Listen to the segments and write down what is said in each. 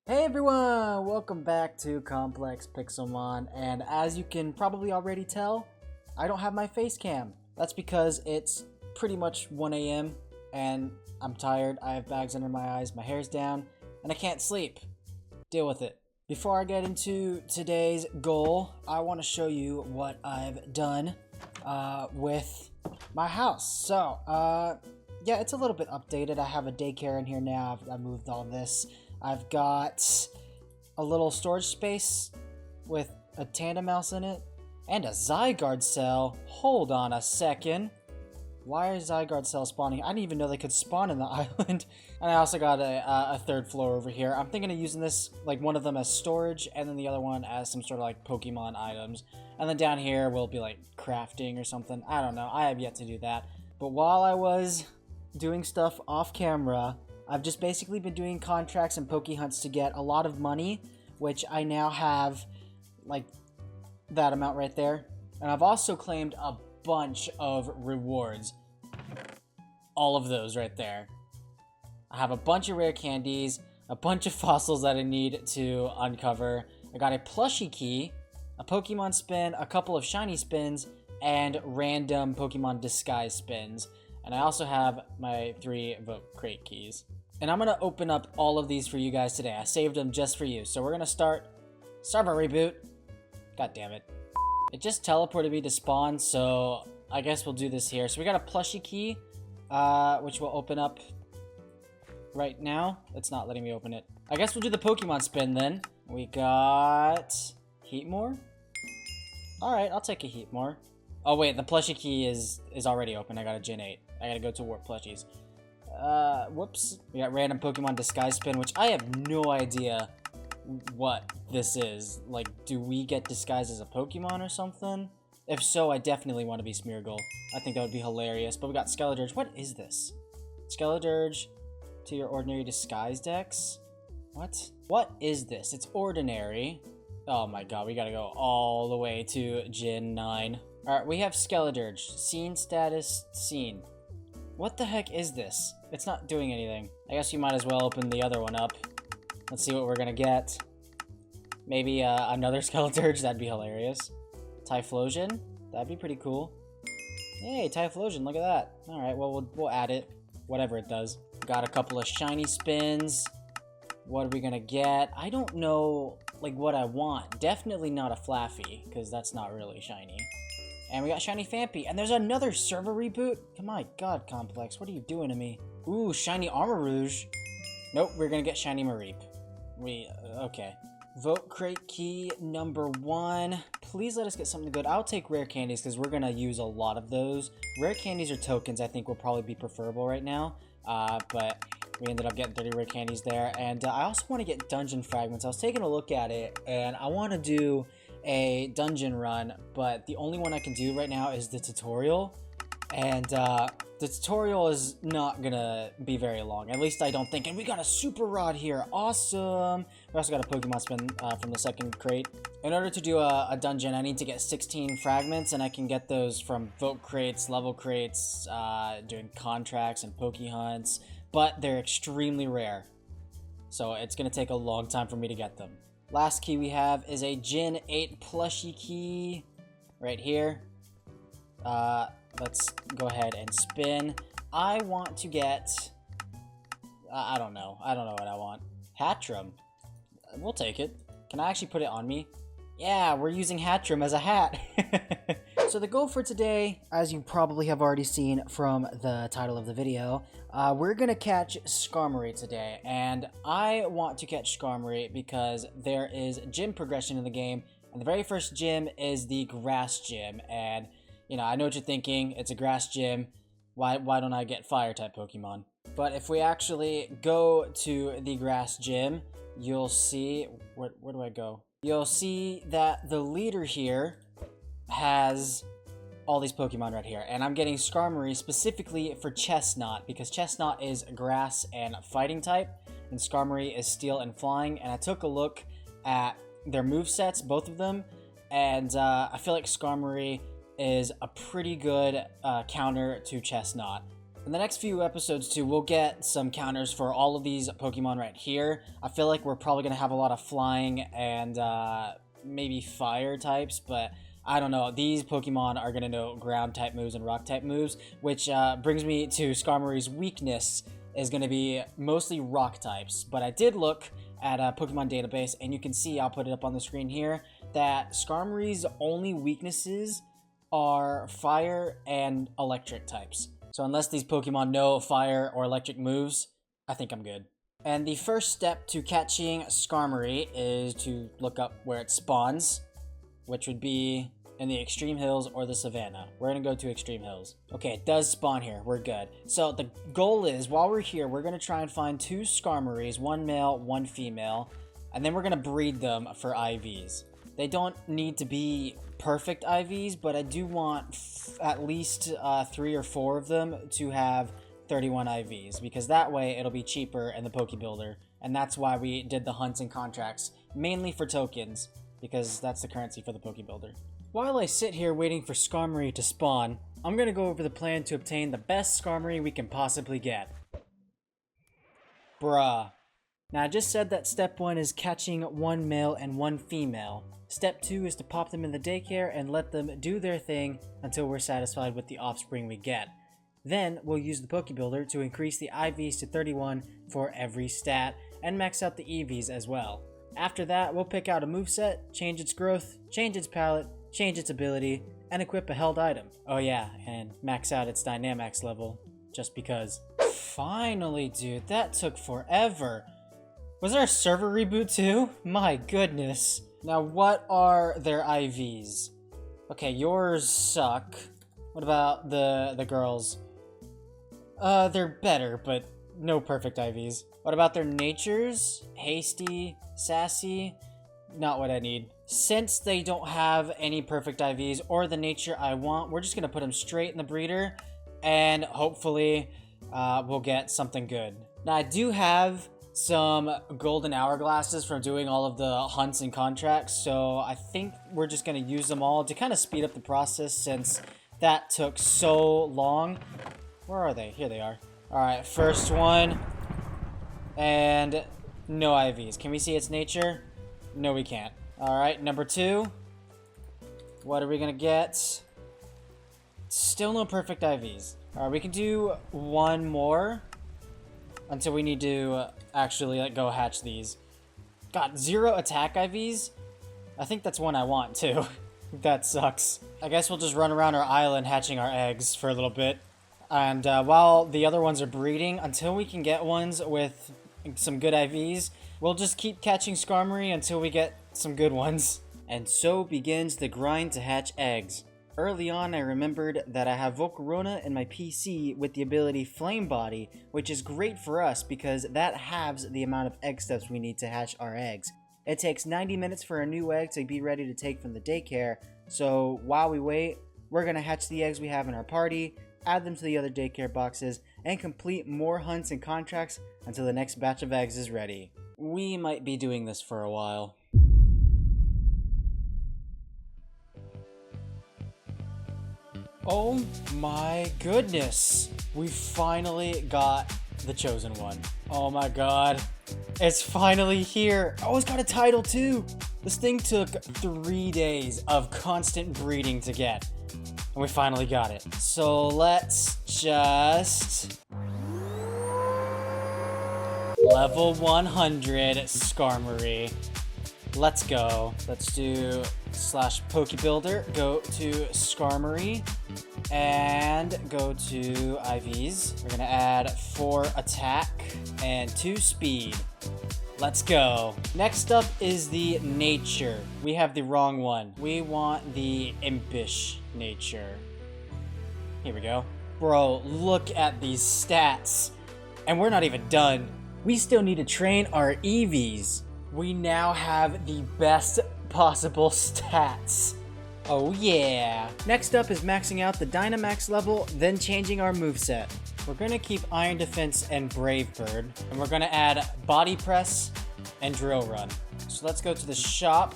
Hey everyone! Welcome back to Complex Pixelmon, and as you can probably already tell, I don't have my face cam. That's because it's pretty much 1 a.m. and I'm tired, I have bags under my eyes, my hair's down, and I can't sleep. Deal with it. Before I get into today's goal, I want to show you what I've done with my house. So, yeah, it's a little bit updated. I have a daycare in here now. I've moved all this. I've got a little storage space with a tandem mouse in it and a Zygarde cell. Hold on a second. Why are Zygarde cells spawning? I didn't even know they could spawn in the island. And I also got a third floor over here. I'm thinking of using this, like one of them as storage and then the other one as some sort of like Pokemon items. And then down here will be like crafting or something. I don't know. I have yet to do that. But while I was doing stuff off camera, I've just basically been doing contracts and Poke Hunts to get a lot of money, which I now have, like, that amount right there. And I've also claimed a bunch of rewards. All of those right there. I have a bunch of rare candies, a bunch of fossils that I need to uncover. I got a plushie key, a Pokemon spin, a couple of shiny spins, and random Pokemon disguise spins. And I also have my 3 Vote Crate keys. And I'm going to open up all of these for you guys today. I saved them just for you. So we're going to start server reboot. God damn it. It just teleported me to spawn, so I guess we'll do this here. So we got a plushie key, which we'll open up right now. It's not letting me open it. I guess we'll do the Pokemon spin then. We got Heatmore. Alright, I'll take a Heatmore. Oh wait, the plushie key is already open. I got a Gen 8. I gotta go to Warp Plushies. Whoops. We got random Pokemon disguise spin, which I have no idea what this is. Like, do we get disguised as a Pokemon or something? If so, I definitely want to be Smeargle. I think that would be hilarious. But we got Skeledirge. What is this? Skeledirge to your ordinary disguise decks? What? What is this? It's ordinary. Oh my god, we gotta go all the way to Gen 9. Alright, we have Skeledirge. Scene status, seen. What the heck is this? It's not doing anything. I guess you might as well open the other one up. Let's see what we're gonna get. Maybe another Skeledirge, that'd be hilarious. Typhlosion, that'd be pretty cool. Hey, Typhlosion, look at that. Alright, well, we'll add it. Whatever it does. Got a couple of shiny spins. What are we gonna get? I don't know, like, what I want. Definitely not a Flaffy, because that's not really shiny. And we got shiny Phanpy, and there's another server reboot? Oh my god, Complex, what are you doing to me? Ooh, shiny Armarouge. Nope, we're gonna get shiny Mareep. Okay. Vote Crate key number 1. Please let us get something good. I'll take rare candies, because we're gonna use a lot of those. Rare candies or tokens, I think, will probably be preferable right now. But we ended up getting 30 rare candies there. And I also want to get dungeon fragments. I was taking a look at it, and I want to do a dungeon run, but the only one I can do right now is the tutorial, and the tutorial is not gonna be very long, at least I don't think. And we got a super rod here, awesome. We also got a Pokemon spin from the second crate. In order to do a dungeon, I need to get 16 fragments, and I can get those from vote crates, level crates, doing contracts and Poke Hunts, but they're extremely rare, so it's gonna take a long time for me to get them. Last key we have is a Gen 8 plushie key right here. Let's go ahead and spin. I want to get... I don't know. I don't know what I want. Hatchram. We'll take it. Can I actually put it on me? Yeah, we're using Hatchram as a hat. So the goal for today, as you probably have already seen from the title of the video, we're going to catch Skarmory today. And I want to catch Skarmory because there is gym progression in the game. And the very first gym is the grass gym. And, you know, I know what you're thinking. It's a grass gym. Why don't I get fire type Pokemon? But if we actually go to the grass gym, you'll see... Where do I go? You'll see that the leader here has all these Pokemon right here, and I'm getting Skarmory specifically for Chestnut, because Chestnut is grass and fighting type, and Skarmory is steel and flying. And I took a look at their movesets, both of them, and I feel like Skarmory is a pretty good counter to Chestnut. In the next few episodes too, we'll get some counters for all of these Pokemon right here. I feel like we're probably going to have a lot of flying and maybe fire types, but I don't know. These Pokemon are going to know ground type moves and rock type moves, which brings me to Skarmory's weakness is going to be mostly rock types. But I did look at a Pokemon database, and you can see, I'll put it up on the screen here, that Skarmory's only weaknesses are fire and electric types. So unless these Pokemon know fire or electric moves, I think I'm good. And the first step to catching Skarmory is to look up where it spawns, which would be in the Extreme Hills or the Savannah. We're gonna go to Extreme Hills. Okay, it does spawn here. We're good. So the goal is, while we're here, we're gonna try and find 2 Skarmorys, 1 male, 1 female, and then we're gonna breed them for IVs. They don't need to be perfect IVs, but I do want at least 3 or 4 of them to have 31 IVs, because that way it'll be cheaper in the Pokebuilder, and that's why we did the hunts and contracts, mainly for tokens, because that's the currency for the Pokebuilder. While I sit here waiting for Skarmory to spawn, I'm going to go over the plan to obtain the best Skarmory we can possibly get. Bruh. Now I just said that step 1 is catching 1 male and 1 female. Step 2 is to pop them in the daycare and let them do their thing until we're satisfied with the offspring we get. Then we'll use the Pokebuilder to increase the IVs to 31 for every stat and max out the EVs as well. After that, we'll pick out a moveset, change its growth, change its palette, change its ability, and equip a held item. Oh yeah, and max out its Dynamax level, just because. Finally, dude, that took forever. Was there a server reboot too? My goodness. Now, what are their IVs? Okay, yours suck. What about the girls? They're better, but no perfect IVs. What about their natures? Hasty, sassy? Not what I need. Since they don't have any perfect IVs or the nature I want, we're just going to put them straight in the breeder, and hopefully we'll get something good. Now, I do have some golden hourglasses from doing all of the hunts and contracts, so I think we're just going to use them all to kind of speed up the process since that took so long. Where are they? Here they are. Alright, first one. And no IVs. Can we see its nature? No, we can't. Alright, number 2. What are we gonna get? Still no perfect IVs. Alright, we can do 1 more until we need to actually go hatch these. Got 0 attack IVs? I think that's one I want too. That sucks. I guess we'll just run around our island hatching our eggs for a little bit. And while the other ones are breeding, until we can get ones with some good IVs, we'll just keep catching Skarmory until we get some good ones. And so begins the grind to hatch eggs. Early on, I remembered that I have Volcarona in my PC with the ability Flame Body, which is great for us because that halves the amount of egg steps we need to hatch our eggs. It takes 90 minutes for a new egg to be ready to take from the daycare, so while we wait, we're going to hatch the eggs we have in our party, add them to the other daycare boxes, and complete more hunts and contracts until the next batch of eggs is ready. We might be doing this for a while. Oh my goodness! We finally got the chosen one. Oh my god. It's finally here! Oh, it's got a title too! This thing took 3 days of constant breeding to get. And we finally got it. So let's just... Level 100 Skarmory. Let's go. Let's do /Pokebuilder. Go to Skarmory. And go to IVs. We're gonna add 4 attack and 2 speed. Let's go. Next up is the nature. We have the wrong one. We want the impish nature. Here we go. Bro, look at these stats. And we're not even done. We still need to train our EVs. We now have the best possible stats. Oh yeah. Next up is maxing out the Dynamax level, then changing our moveset. We're gonna keep Iron Defense and Brave Bird, and we're gonna add Body Press and Drill Run. So let's go to the shop,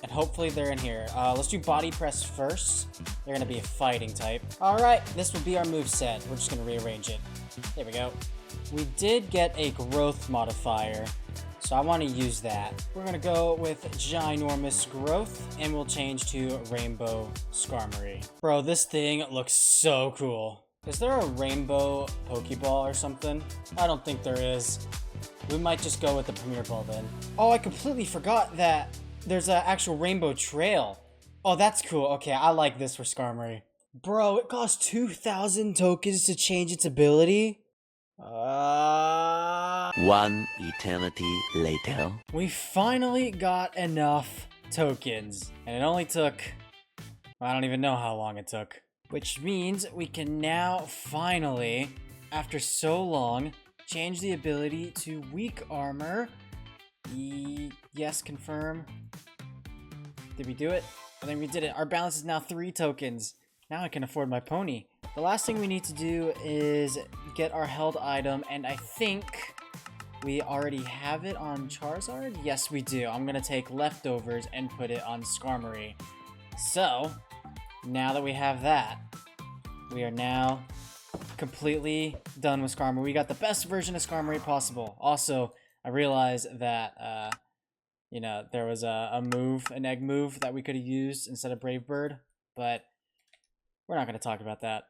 and hopefully they're in here. Let's do Body Press first. They're gonna be a fighting type. Alright, this will be our moveset. We're just gonna rearrange it. There we go. We did get a growth modifier, so I want to use that. We're gonna go with ginormous growth, and we'll change to rainbow Skarmory. Bro, this thing looks so cool. Is there a rainbow Pokeball or something? I don't think there is. We might just go with the Premier Ball then. Oh, I completely forgot that there's an actual rainbow trail. Oh, that's cool. Okay, I like this for Skarmory. Bro, it costs 2,000 tokens to change its ability? One eternity later. We finally got enough tokens, and it only took, I don't even know how long it took. Which means we can now finally, after so long, change the ability to weak armor. Yes, confirm. Did we do it? I think we did it. Our balance is now 3 tokens. Now I can afford my pony. The last thing we need to do is get our held item, and I think we already have it on Charizard? Yes, we do. I'm gonna take leftovers and put it on Skarmory. So, now that we have that, we are now completely done with Skarmory. We got the best version of Skarmory possible. Also, I realized that, you know, there was an egg move that we could have used instead of Brave Bird, but we're not going to talk about that.